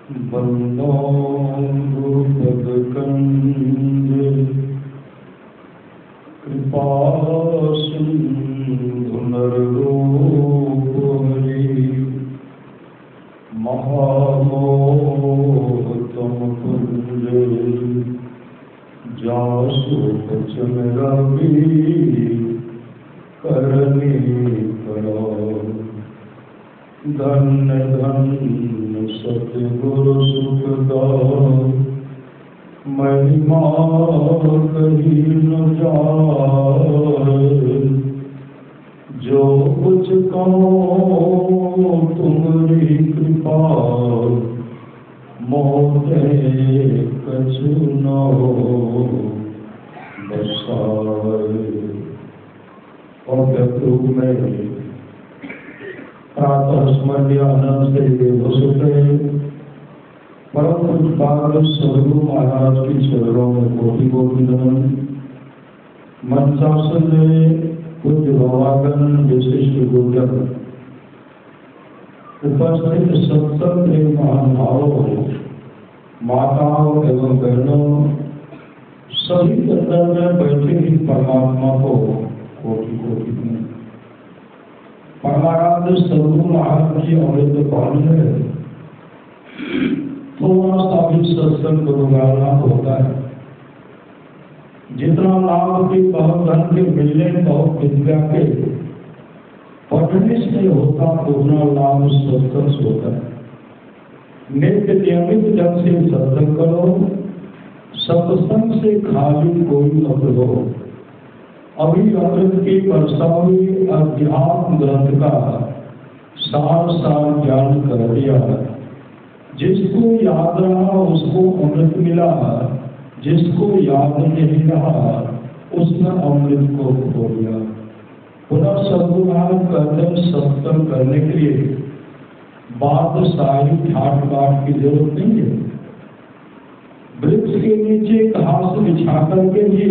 बंदो पदकंज कृपा सिंधु नररूपरी महामोहतम कुंज जासु वचन रवि करनी करो। धन्य धन्य सतगुरु सुखदास महिमा कही न जाए। जो कुछ कहो तुम्हारी कृपा मोते कछु न हो बसाए। और रूप में प्रातः स्मरण से वसुते परम पूज्य सदगुरु महाराज की चरणों में कोटि कोटि नमन। मंचासन में पूज्य भवागण विशिष्ट गुरुजन उपस्थित सत्संग के महानुभावों माताओं एवं बहनों सभी अंदर में बैठे ही परमात्मा को कोटि कोटि नमन। परमानंद सदगुरु महाराज की अमृत वाणी है। थोड़ा सा भी सत्संग गुरुगाना होता है। जितना लाभ की बहुत धन के मिलने बहुत विद्या के पढ़ने से होता उतना लाभ सत्संग से होता है। नित्य नियमित ढंग से सत्संग करो। सत्संग से खाली कोई मत हो। अभी अमृत की बरसावी अध्यात्म ग्रंथ का सार ज्ञान कर दिया। जिसको याद रहा उसको अमृत मिला, जिसको याद नहीं रहा उसने अमृत को खो दिया। पुनः सदगुरु कहते सत्संग करने के लिए बात सारी ठाट बाट की जरूरत नहीं है। वृक्ष के नीचे घास बिछा करके भी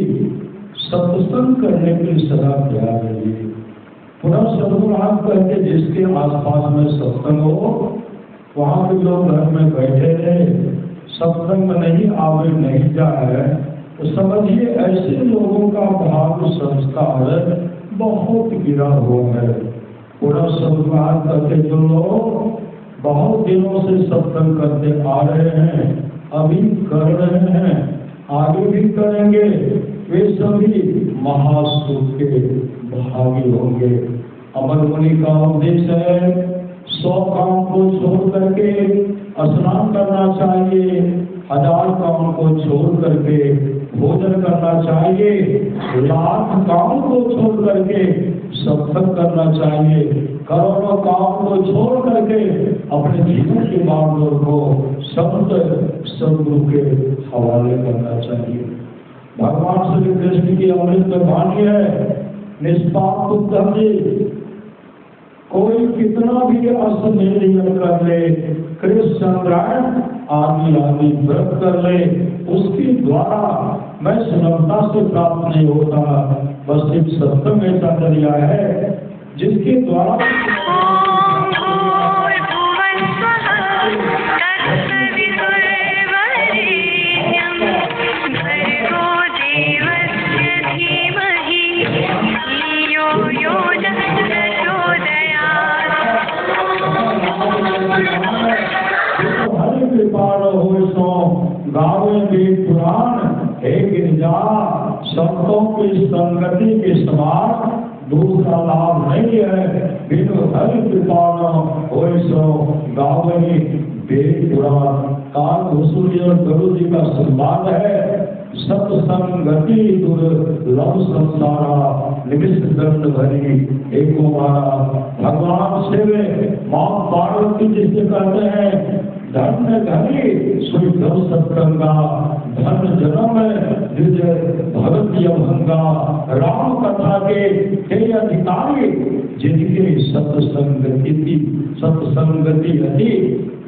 सत्संग करने के लिए सदा तैयार रहिए। पुनः सदगुरु कहते जिसके आसपास में सत्संग हो वहां के लोग घर में बैठे रहे, सत्संग में नहीं आवे नहीं जाए तो समझिए ऐसे लोगों का भाव संस्कार बहुत गिरा हुआ है। पुनः सदगुरु कहते जो लोग बहुत दिनों से सत्संग करते आ रहे हैं, अभी कर रहे हैं, आगे भी करेंगे, वे सभी महासुख के भागी होंगे। अमर मुनि का उपदेश है 100 काम को छोड़ करके स्नान करना चाहिए, 1000 काम को छोड़ करके भोजन करना चाहिए, 1,00,000 काम को छोड़ करके सत्संग करना चाहिए, करोड़ों काम को छोड़ करके अपने जीवन के मामलों को संत सदगुरु के हवाले करना चाहिए। भगवान श्री कृष्ण की अमृत वाणी है निष्पाप बुद्धि। कोई कितना भी अश्वमेध यज्ञ कर ले, कृष्ण चंद्रायण आदि आदि व्रत कर ले, उसके द्वारा मैं सुलभता से प्राप्त नहीं होता। बस एक सत्संग ऐसा जरिया है जिसके द्वारा गावे वेद पुराण हे गिरिजा। संतों की संगति के समान दूसरा लाभ नहीं है। बिनु हरि कृपा होय सो गावे वेद पुराण। काल भूसुरी और गुरु जी का सम्मान है। सत्संगति दुर्लभ संसारा निमिष दंड भरी एको मारा। भगवान शिव मां पार्वती जिसे कहते हैं धन्य धनी सुविधम सत्संगा, धन जन्म विजय भगत यभंगा। राम कथा के अधिकारी जिनके सत्संगति अति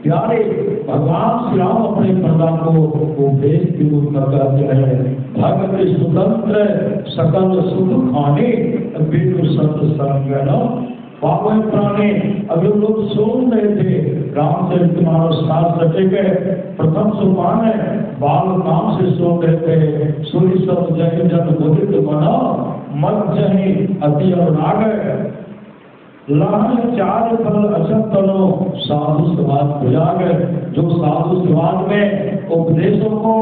प्यारे। भगवान श्री राम अपने प्रजा को उपदेश के रूप में कहते हैं भगत स्वतंत्र सकल सुख खाने बिनु सत्संग पावन प्राणी अभी लोग सुन रहे थे रामचरितमानस शास्त्र के प्रथम सोपान है, बाल नाम से सुन रहे थे। सूर्य सब जय जन बोधित बना मत जही अति अनुराग लाल चार फल अचत तनो साधु समाज प्रयाग। जो साधु समाज में उपदेशों को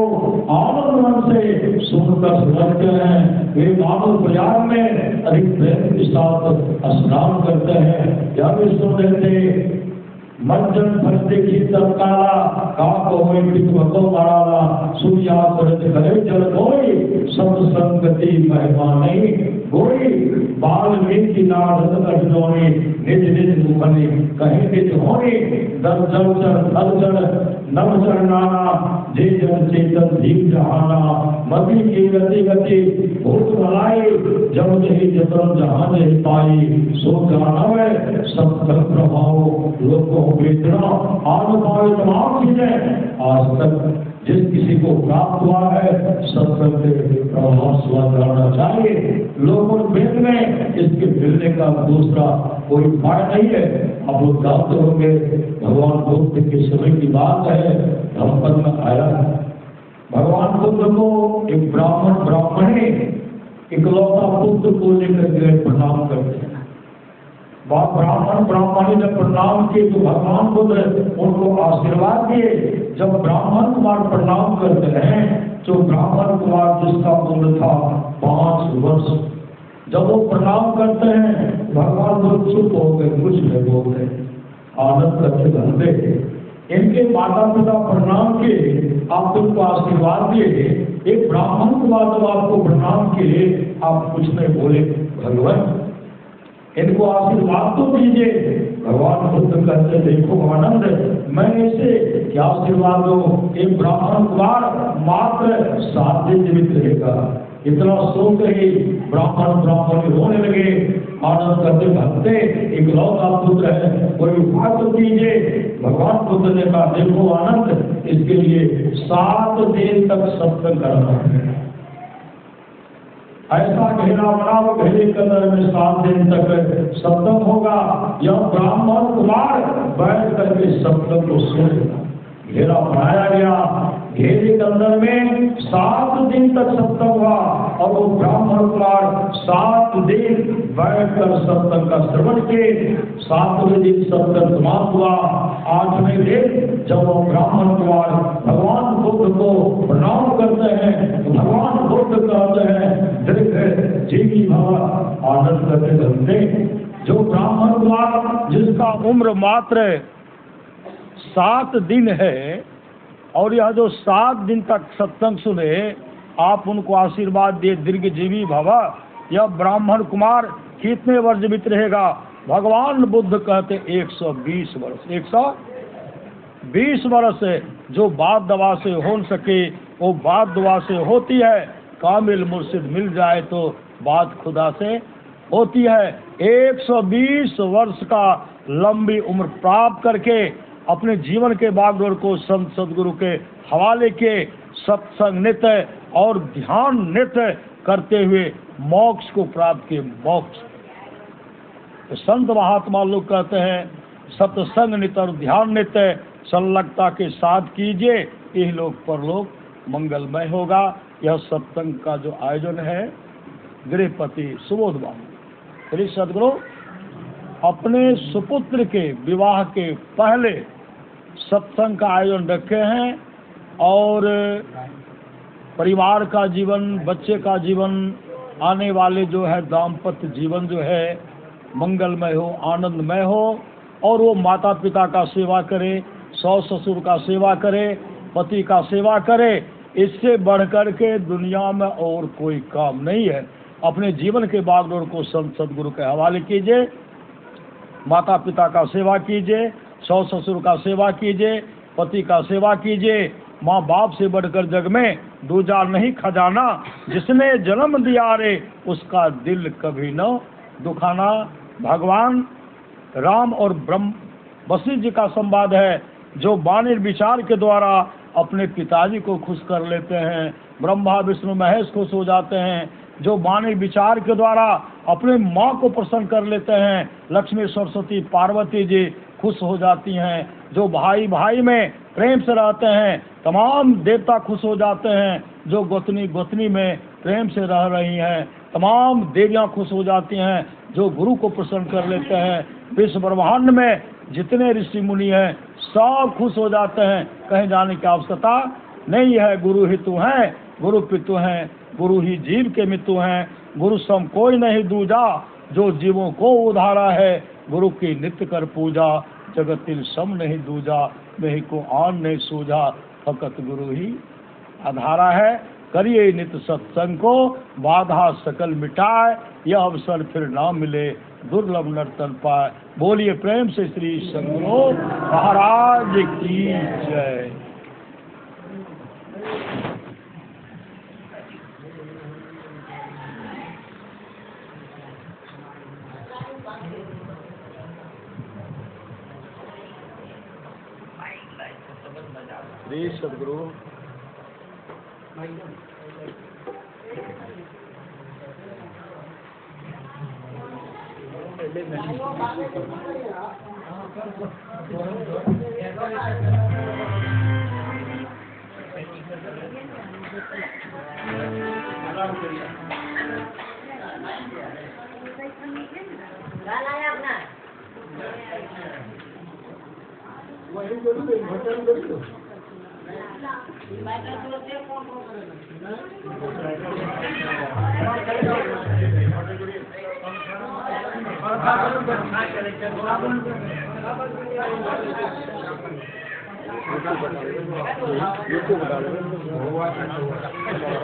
आनंद मन से सुनकर समझते हैं, वे मानव प्रयाग में अधिक प्रेम के साथ स्नान करते हैं। यह भी सुन रहे थे मज्जन फलते की तत्काला काक होए पितवतो मराला सूर्या करत करे जल कोई सब संगति महिमा नहीं गोई बाल में की नारद अजनोनी निज निज मुखनी कहीं निज होनी दर जल चर थल चर नव चरनाना जे जन चेतन दीप जहाना मति की गति गति भूत भलाई जब जही जतन जहां जही पाई सो जानवे सब प्रभाव लोगों वेदना आत्माएं तमाम चीजें आज तक जिस किसी को प्राप्त हुआ है सत्संग के प्रभाव स्वा करना चाहिए। लोगों वेद में इसके मिलने का दूसरा कोई उपाय नहीं है। अब लोग जानते होंगे भगवान बुद्ध के समय की बात है, धम्मपद में आया भगवान बुद्ध को एक ब्राह्मणी इकलौता बुद्ध को लेकर गए प्रणाम करते हैं। ब्राह्मणी ने प्रणाम किए तो भगवान बुद्ध उनको आशीर्वाद दिए। जब ब्राह्मण कुमार प्रणाम करते हैं तो ब्राह्मण कुमार जिसका उम्र था 5 वर्ष, जब वो प्रणाम करते हैं भगवान बुद्ध चुप हो गए, कुछ नहीं बोलते, आनंद करके धनते। इनके माता पिता प्रणाम किए, आप उनको आशीर्वाद दिए। एक ब्राह्मण कुमार जब आपको प्रणाम किए आप कुछ नहीं बोले, भगवान इनको आशीर्वाद तो दीजिए। भगवान बुद्ध कहते देखो आनंद, मैं इसे क्या आशीर्वाद दो, एक ब्राह्मण कुमार मात्र 7 दिन जीवित रहेगा। इतना सोच ही ब्राह्मण होने लगे, आनंद करते भगते एक लौता पुत्र है, कोई उपाय तो कीजिए। भगवान बुद्ध ने कहा देखो आनंद, इसके लिए 7 दिन तक सत्संग करना है। ऐसा घेरा बनाओ, घेरे के अंदर में 7 दिन तक सत्संग होगा। यह ब्राह्मण कुमार बैठ करके सत्संग को सुनेगा। घेरा बनाया गया, घेरे के अंदर में 7 दिन तक सत्संग हुआ और वो ब्राह्मण कुमार 7 दिन बैठकर सत्संग का श्रवण किए। 7वें दिन सत्संग समाप्त हुआ। 8वें दिन जब वो ब्राह्मण कुमार भगवान बुद्ध को प्रणाम करते हैं तो भगवान बुद्ध कहते हैं दीर्घ जीवी भव, आनंद करते धनते। जो ब्राह्मण कुमार जिसका उम्र मात्र 7 दिन है और यह जो 7 दिन तक सत्संग सुने, आप उनको आशीर्वाद दिए दीर्घ जीवी भव। यह ब्राह्मण कुमार कितने वर्ष जीवित रहेगा? भगवान बुद्ध कहते 120 वर्ष। 120 वर्ष जो बात दवा से हो न सके वो बात दुआ से होती है। कामिल मुर्शिद मिल जाए तो बात खुदा से होती है। 120 वर्ष का लंबी उम्र प्राप्त करके अपने जीवन के बागडोर को संत सदगुरु के हवाले के सत्संग नित्य और ध्यान नित्य करते हुए मोक्ष को प्राप्त किए। मोक्ष तो संत महात्मा लोग कहते हैं सत्संग नित्य और ध्यान नित्य संलग्नता के साथ कीजिए, यह लोग परलोक मंगलमय होगा। यह सत्संग का जो आयोजन है गृहपति सुबोध बाबू श्री सदगुरु अपने सुपुत्र के विवाह के पहले सत्संग का आयोजन रखे हैं और परिवार का जीवन, बच्चे का जीवन, आने वाले जो है दाम्पत्य जीवन जो है मंगलमय हो, आनंदमय हो और वो माता पिता का सेवा करे, सास ससुर का सेवा करे, पति का सेवा करे। इससे बढ़कर के दुनिया में और कोई काम नहीं है। अपने जीवन के बागडोर को संत सदगुरु के हवाले कीजिए, माता पिता का सेवा कीजिए, सास ससुर का सेवा कीजिए, पति का सेवा कीजिए। माँ बाप से बढ़कर जग में दूजा नहीं खजाना, जिसने जन्म दिया रे उसका दिल कभी न दुखाना। भगवान राम और ब्रह्म वशिष्ठ जी का संवाद है, जो वाणी विचार के द्वारा अपने पिताजी को खुश कर लेते हैं। ब्रह्मा विष्णु महेश खुश हो जाते हैं, जो वाणी विचार के द्वारा अपने माँ को प्रसन्न कर लेते हैं, लक्ष्मी सरस्वती पार्वती जी खुश हो जाती हैं। जो भाई भाई में प्रेम से रहते हैं, तमाम देवता खुश हो जाते हैं। जो गोतनी गोतनी में प्रेम से रह रही हैं, तमाम देवियाँ खुश हो जाती हैं। जो गुरु को प्रसन्न कर लेते हैं, विश्व ब्रह्मांड में जितने ऋषि मुनि हैं सब खुश हो जाते हैं। कहीं जाने की आवश्यकता नहीं है। गुरु ही तू हैं, गुरु पितु हैं, गुरु ही जीव के मितु हैं। गुरु सम कोई नहीं दूजा, जो जीवों को उधारा है। गुरु की नित्य कर पूजा, जगत तिल सम नहीं दूजा। नहीं को आन नहीं सूझा, फकत गुरु ही आधारा है। करिए नित्य सत्संग को, बाधा सकल मिटाए। यह अवसर फिर ना मिले, दुर्लभ नर्तन पाए। बोलिए प्रेम से श्री सद्गुरु महाराज की जय। श्री सद्गुरु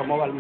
मोबाइल